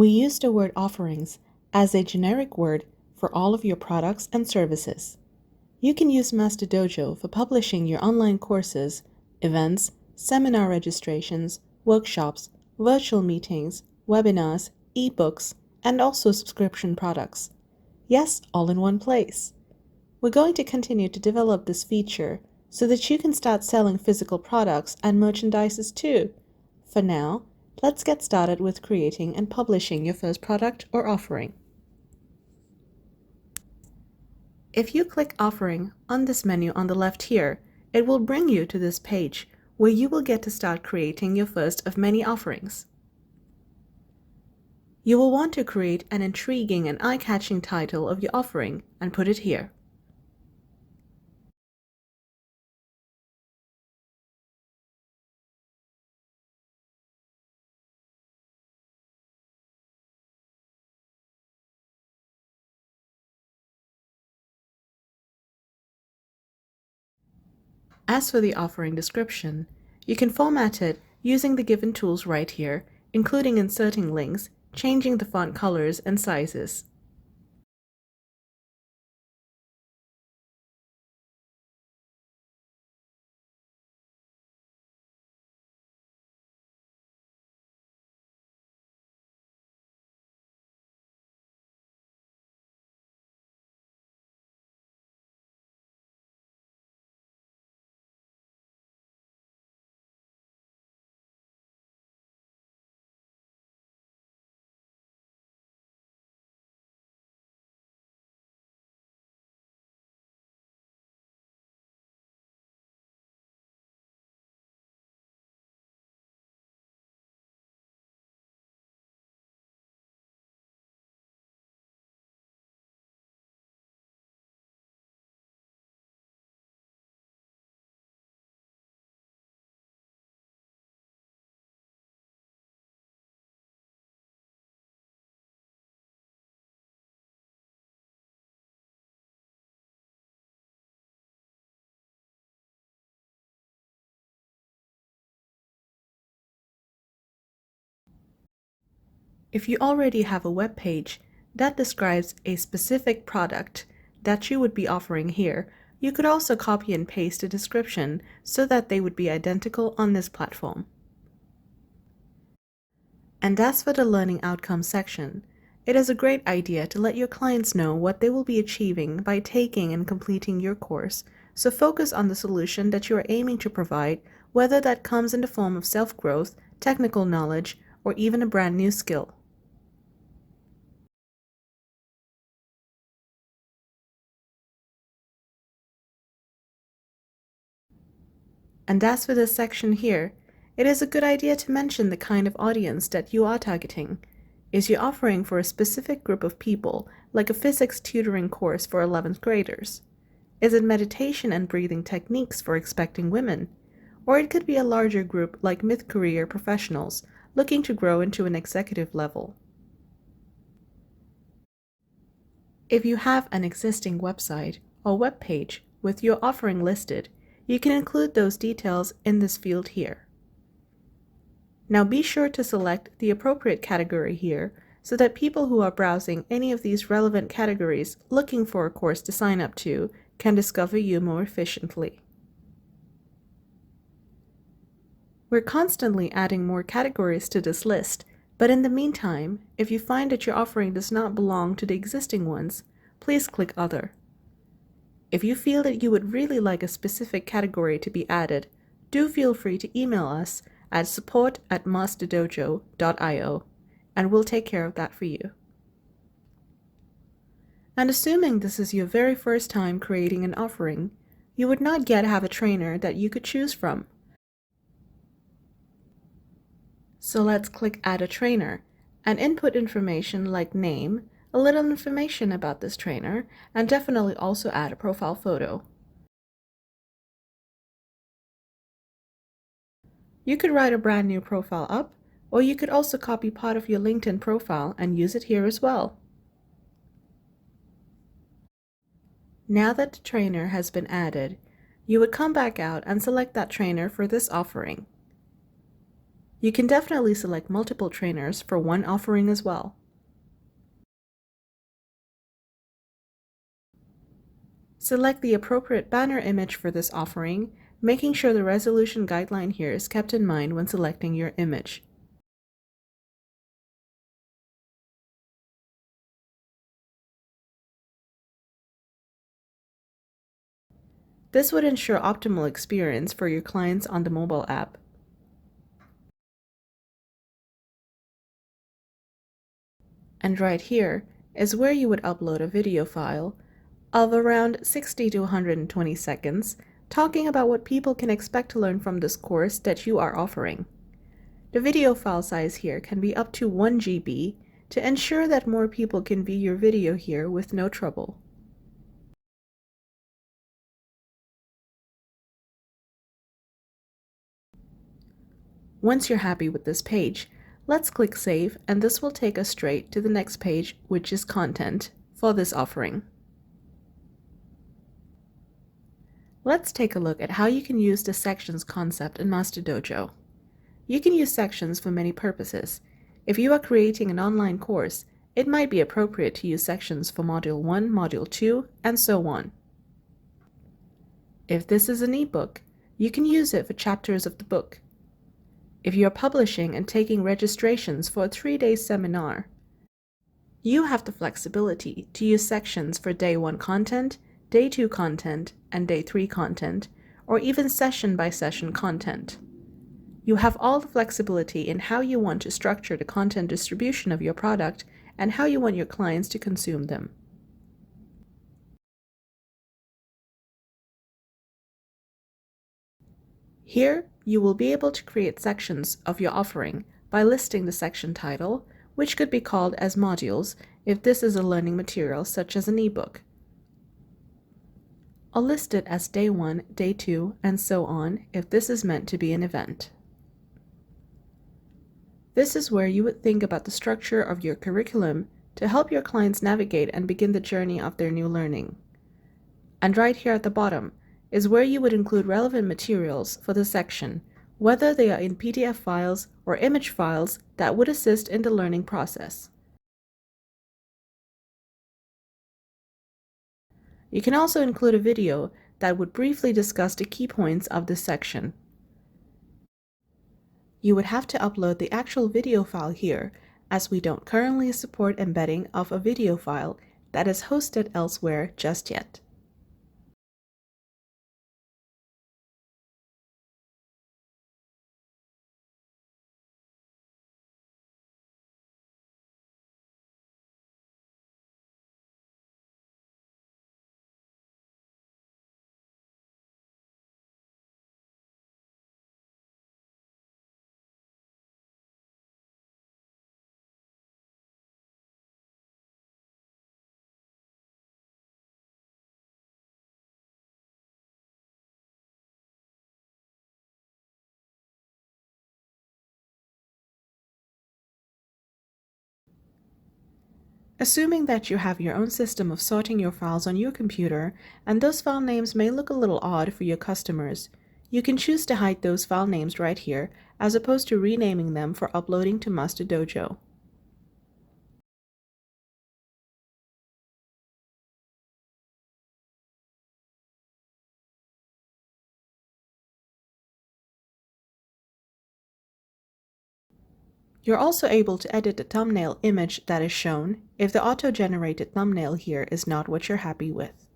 We use the word offerings as a generic word for all of your products and services. You can use Masterdojo for publishing your online courses, events, seminar registrations, workshops, virtual meetings, webinars, ebooks, and also subscription products. Yes, all in one place. We're going to continue to develop this feature so that you can start selling physical products and merchandises too. For now, let's get started with creating and publishing your first product or offering. If you click Offering on this menu on the left here, it will bring you to this page where you will get to start creating your first of many offerings. You will want to create an intriguing and eye-catching title of your offering and put it here. As for the offering description, you can format it using the given tools right here, including inserting links, changing the font colors and sizes. If you already have a web page that describes a specific product that you would be offering here, you could also copy and paste a description so that they would be identical on this platform. And as for the learning outcomes section, it is a great idea to let your clients know what they will be achieving by taking and completing your course, so focus on the solution that you are aiming to provide, whether that comes in the form of self-growth, technical knowledge, or even a brand new skill. And as for this section here, it is a good idea to mention the kind of audience that you are targeting. Is your offering for a specific group of people, like a physics tutoring course for 11th graders? Is it meditation and breathing techniques for expecting women? Or it could be a larger group like mid-career professionals looking to grow into an executive level. If you have an existing website or web page with your offering listed, you can include those details in this field here. Now be sure to select the appropriate category here so that people who are browsing any of these relevant categories looking for a course to sign up to can discover you more efficiently. We're constantly adding more categories to this list, but in the meantime, if you find that your offering does not belong to the existing ones, please click Other. If you feel that you would really like a specific category to be added, do feel free to email us at support@masterdojo.io, and we'll take care of that for you. And assuming this is your very first time creating an offering, you would not yet have a trainer that you could choose from. So let's click Add a Trainer and input information like name, a little information about this trainer, and definitely also add a profile photo. You could write a brand new profile up, or you could also copy part of your LinkedIn profile and use it here as well. Now that the trainer has been added, you would come back out and select that trainer for this offering. You can definitely select multiple trainers for one offering as well. Select the appropriate banner image for this offering, making sure the resolution guideline here is kept in mind when selecting your image. This would ensure optimal experience for your clients on the mobile app. And right here is where you would upload a video file of around 60 to 120 seconds, talking about what people can expect to learn from this course that you are offering. The video file size here can be up to 1 GB to ensure that more people can view your video here with no trouble. Once you're happy with this page, let's click Save, and this will take us straight to the next page, which is Content for this offering. Let's take a look at how you can use the sections concept in Masterdojo. You can use sections for many purposes. If you are creating an online course, it might be appropriate to use sections for Module 1, Module 2, and so on. If this is an ebook, you can use it for chapters of the book. If you are publishing and taking registrations for a 3-day seminar, you have the flexibility to use sections for Day 1 content, Day 2 content, and Day 3 content, or even session-by-session content. You have all the flexibility in how you want to structure the content distribution of your product and how you want your clients to consume them. Here, you will be able to create sections of your offering by listing the section title, which could be called as modules if this is a learning material such as an ebook. I'll list it as Day 1, Day 2, and so on if this is meant to be an event. This is where you would think about the structure of your curriculum to help your clients navigate and begin the journey of their new learning. And right here at the bottom is where you would include relevant materials for the section, whether they are in PDF files or image files that would assist in the learning process. You can also include a video that would briefly discuss the key points of this section. You would have to upload the actual video file here, as we don't currently support embedding of a video file that is hosted elsewhere just yet. Assuming that you have your own system of sorting your files on your computer, and those file names may look a little odd for your customers, you can choose to hide those file names right here, as opposed to renaming them for uploading to Masterdojo. You're also able to edit the thumbnail image that is shown if the auto-generated thumbnail here is not what you're happy with.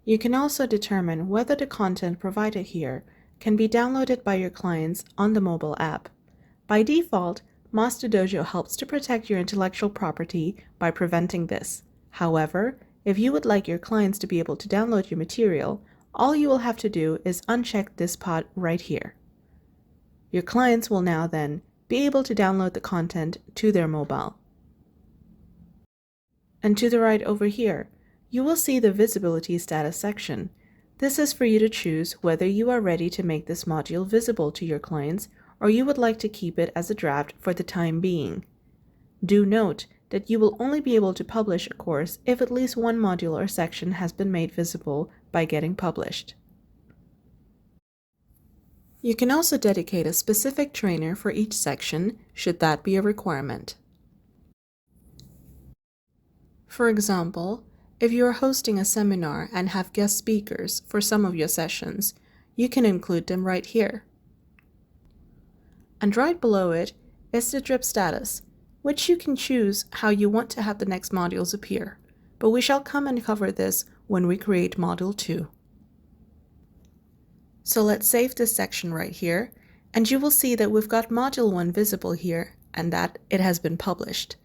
You can also determine whether the content provided here can be downloaded by your clients on the mobile app. By default, Masterdojo helps to protect your intellectual property by preventing this. However, if you would like your clients to be able to download your material, all you will have to do is uncheck this pod right here. Your clients will now then be able to download the content to their mobile. And to the right over here, you will see the visibility status section. This is for you to choose whether you are ready to make this module visible to your clients or you would like to keep it as a draft for the time being. Do note that you will only be able to publish a course if at least one module or section has been made visible by getting published. You can also dedicate a specific trainer for each section, should that be a requirement. For example, if you are hosting a seminar and have guest speakers for some of your sessions, you can include them right here. And right below it is the drip status, which you can choose how you want to have the next modules appear, but we shall come and cover this when we create Module 2. So let's save this section right here, and you will see that we've got Module 1 visible here and that it has been published.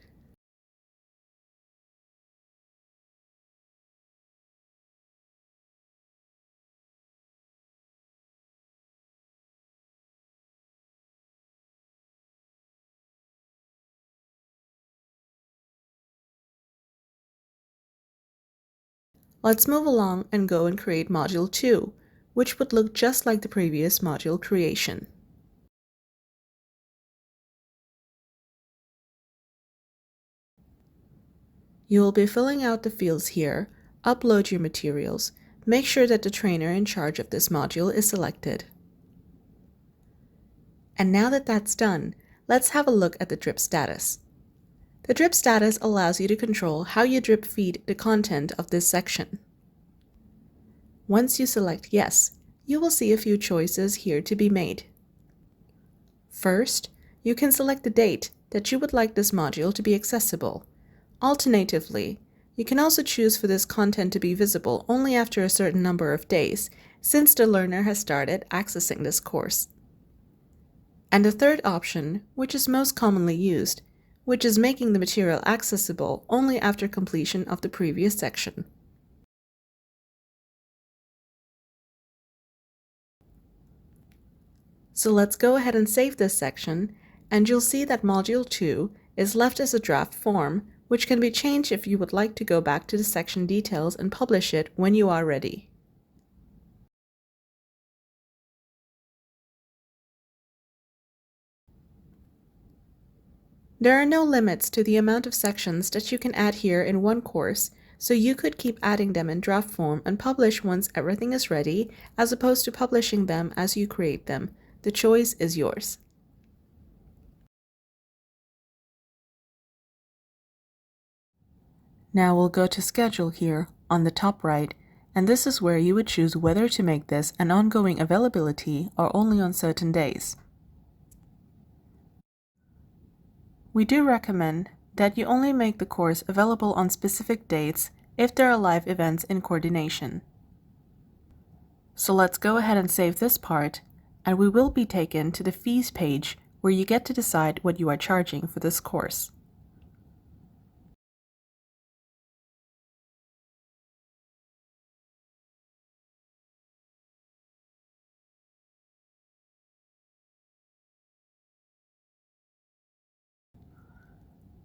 Let's move along and go and create Module 2, which would look just like the previous module creation. You will be filling out the fields here, upload your materials, make sure that the trainer in charge of this module is selected. And now that that's done, let's have a look at the drip status. The drip status allows you to control how you drip feed the content of this section. Once you select Yes, you will see a few choices here to be made. First, you can select the date that you would like this module to be accessible. Alternatively, you can also choose for this content to be visible only after a certain number of days, since the learner has started accessing this course. And the third option, which is most commonly used, which is making the material accessible only after completion of the previous section. So let's go ahead and save this section, and you'll see that Module 2 is left as a draft form, which can be changed if you would like to go back to the section details and publish it when you are ready. There are no limits to the amount of sections that you can add here in one course, so you could keep adding them in draft form and publish once everything is ready, as opposed to publishing them as you create them. The choice is yours. Now we'll go to Schedule here on the top right, and this is where you would choose whether to make this an ongoing availability or only on certain days. We do recommend that you only make the course available on specific dates if there are live events in coordination. So let's go ahead and save this part, and we will be taken to the fees page where you get to decide what you are charging for this course.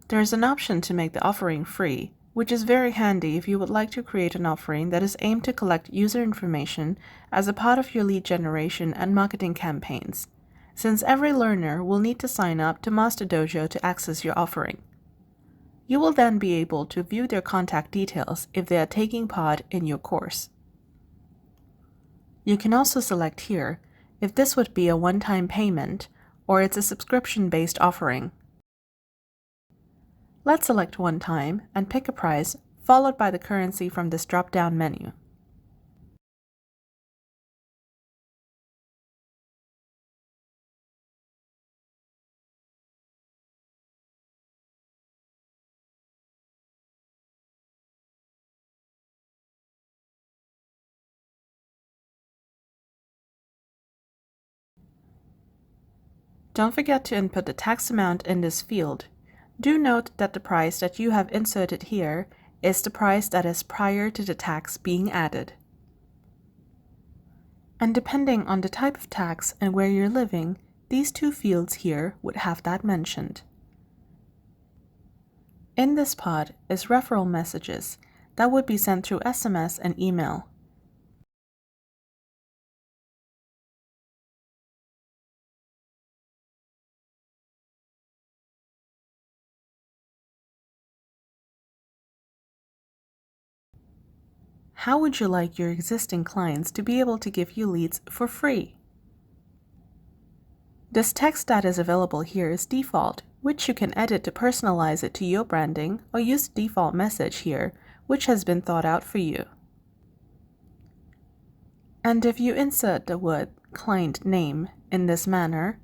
There's an option to make the offering free, which is very handy if you would like to create an offering that is aimed to collect user information as a part of your lead generation and marketing campaigns, since every learner will need to sign up to Masterdojo to access your offering. You will then be able to view their contact details if they are taking part in your course. You can also select here if this would be a one-time payment or it's a subscription-based offering. Let's select one time and pick a price, followed by the currency from this drop-down menu. Don't forget to input the tax amount in this field. Do note that the price that you have inserted here is the price that is prior to the tax being added. And depending on the type of tax and where you're living, these two fields here would have that mentioned. In this pod is referral messages that would be sent through SMS and email. How would you like your existing clients to be able to give you leads for free? This text that is available here is default, which you can edit to personalize it to your branding, or use the default message here, which has been thought out for you. And if you insert the word client name in this manner,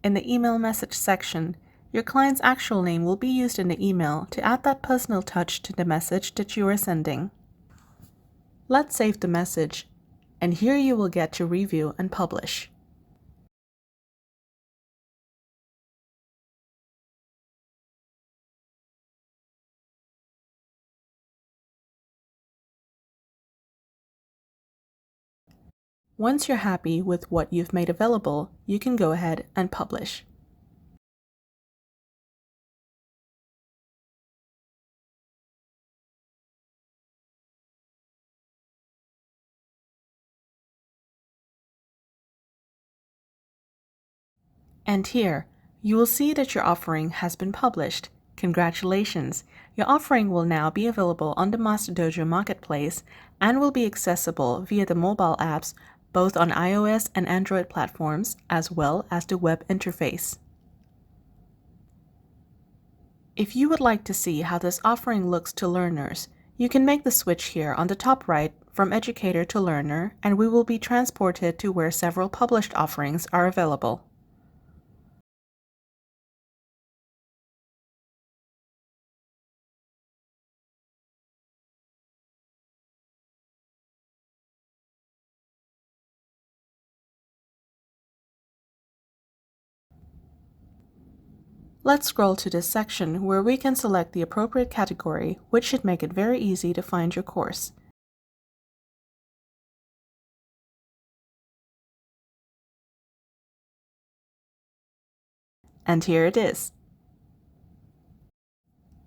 in the email message section, your client's actual name will be used in the email to add that personal touch to the message that you are sending. Let's save the message, and here you will get to review and publish. Once you're happy with what you've made available, you can go ahead and publish. And here, you will see that your offering has been published. Congratulations! Your offering will now be available on the Masterdojo marketplace and will be accessible via the mobile apps both on iOS and Android platforms, as well as the web interface. If you would like to see how this offering looks to learners, you can make the switch here on the top right from educator to learner, and we will be transported to where several published offerings are available. Let's scroll to this section where we can select the appropriate category, which should make it very easy to find your course. And here it is.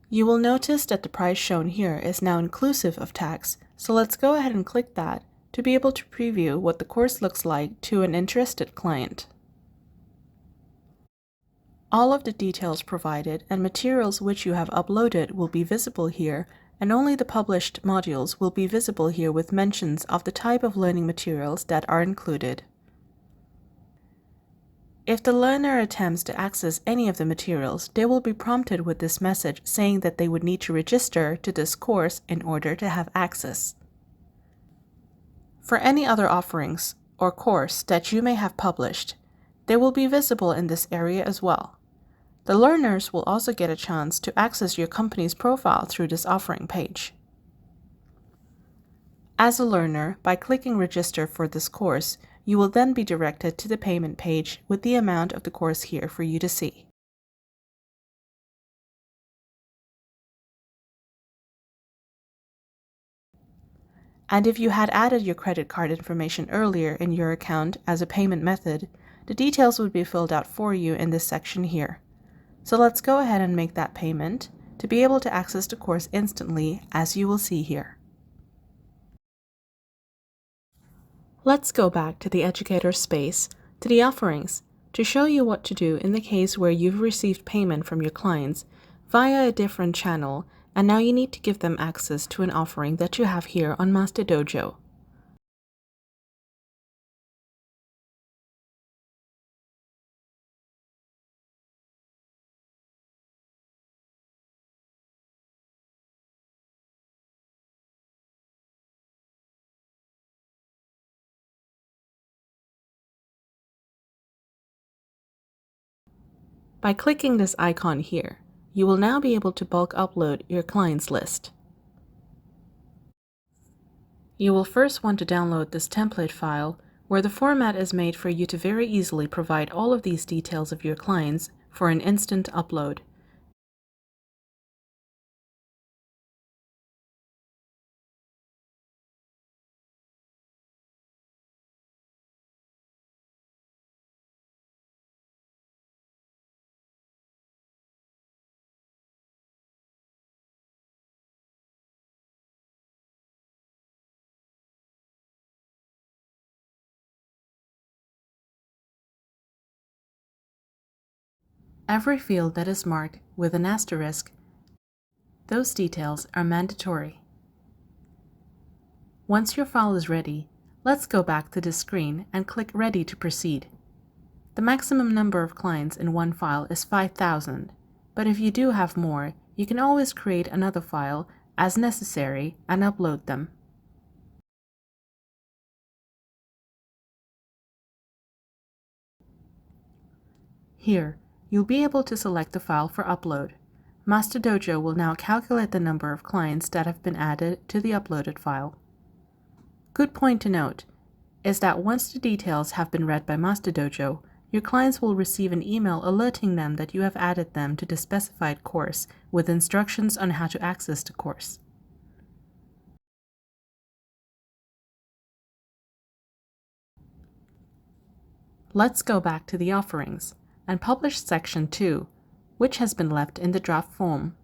You will notice that the price shown here is now inclusive of tax, so let's go ahead and click that to be able to preview what the course looks like to an interested client. All of the details provided and materials which you have uploaded will be visible here, and only the published modules will be visible here with mentions of the type of learning materials that are included. If the learner attempts to access any of the materials, they will be prompted with this message saying that they would need to register to this course in order to have access. For any other offerings or course that you may have published, they will be visible in this area as well. The learners will also get a chance to access your company's profile through this offering page. As a learner, by clicking Register for this course, you will then be directed to the payment page with the amount of the course here for you to see. And if you had added your credit card information earlier in your account as a payment method, the details would be filled out for you in this section here. So let's go ahead and make that payment to be able to access the course instantly, as you will see here. Let's go back to the educator space, to the offerings, to show you what to do in the case where you've received payment from your clients via a different channel, and now you need to give them access to an offering that you have here on Masterdojo. By clicking this icon here, you will now be able to bulk upload your clients list. You will first want to download this template file, where the format is made for you to very easily provide all of these details of your clients for an instant upload. Every field that is marked with an asterisk, those details are mandatory. Once your file is ready, let's go back to the screen and click Ready to proceed. The maximum number of clients in one file is 5,000, but if you do have more, you can always create another file as necessary and upload them. Here, you'll be able to select the file for upload. Masterdojo will now calculate the number of clients that have been added to the uploaded file. Good point to note is that once the details have been read by Masterdojo, your clients will receive an email alerting them that you have added them to the specified course with instructions on how to access the course. Let's go back to the offerings and publish section 2, which has been left in the draft form.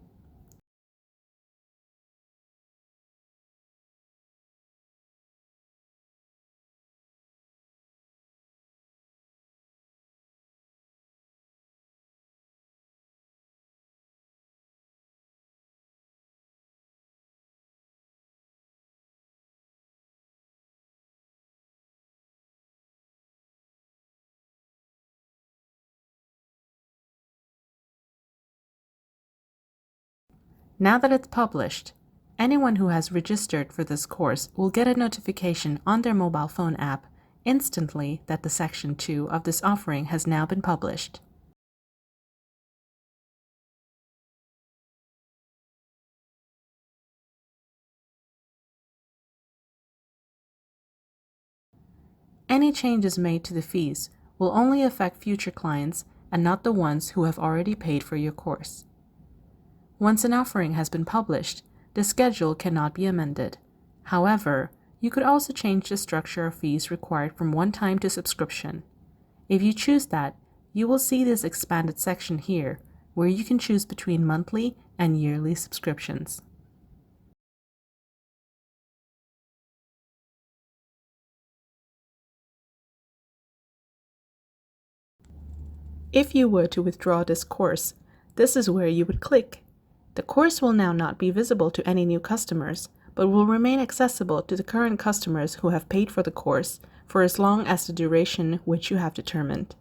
Now that it's published, anyone who has registered for this course will get a notification on their mobile phone app instantly that the section 2 of this offering has now been published. Any changes made to the fees will only affect future clients and not the ones who have already paid for your course. Once an offering has been published, the schedule cannot be amended. However, you could also change the structure of fees required from one-time to subscription. If you choose that, you will see this expanded section here, where you can choose between monthly and yearly subscriptions. If you were to withdraw this course, this is where you would click. The course will now not be visible to any new customers, but will remain accessible to the current customers who have paid for the course for as long as the duration which you have determined.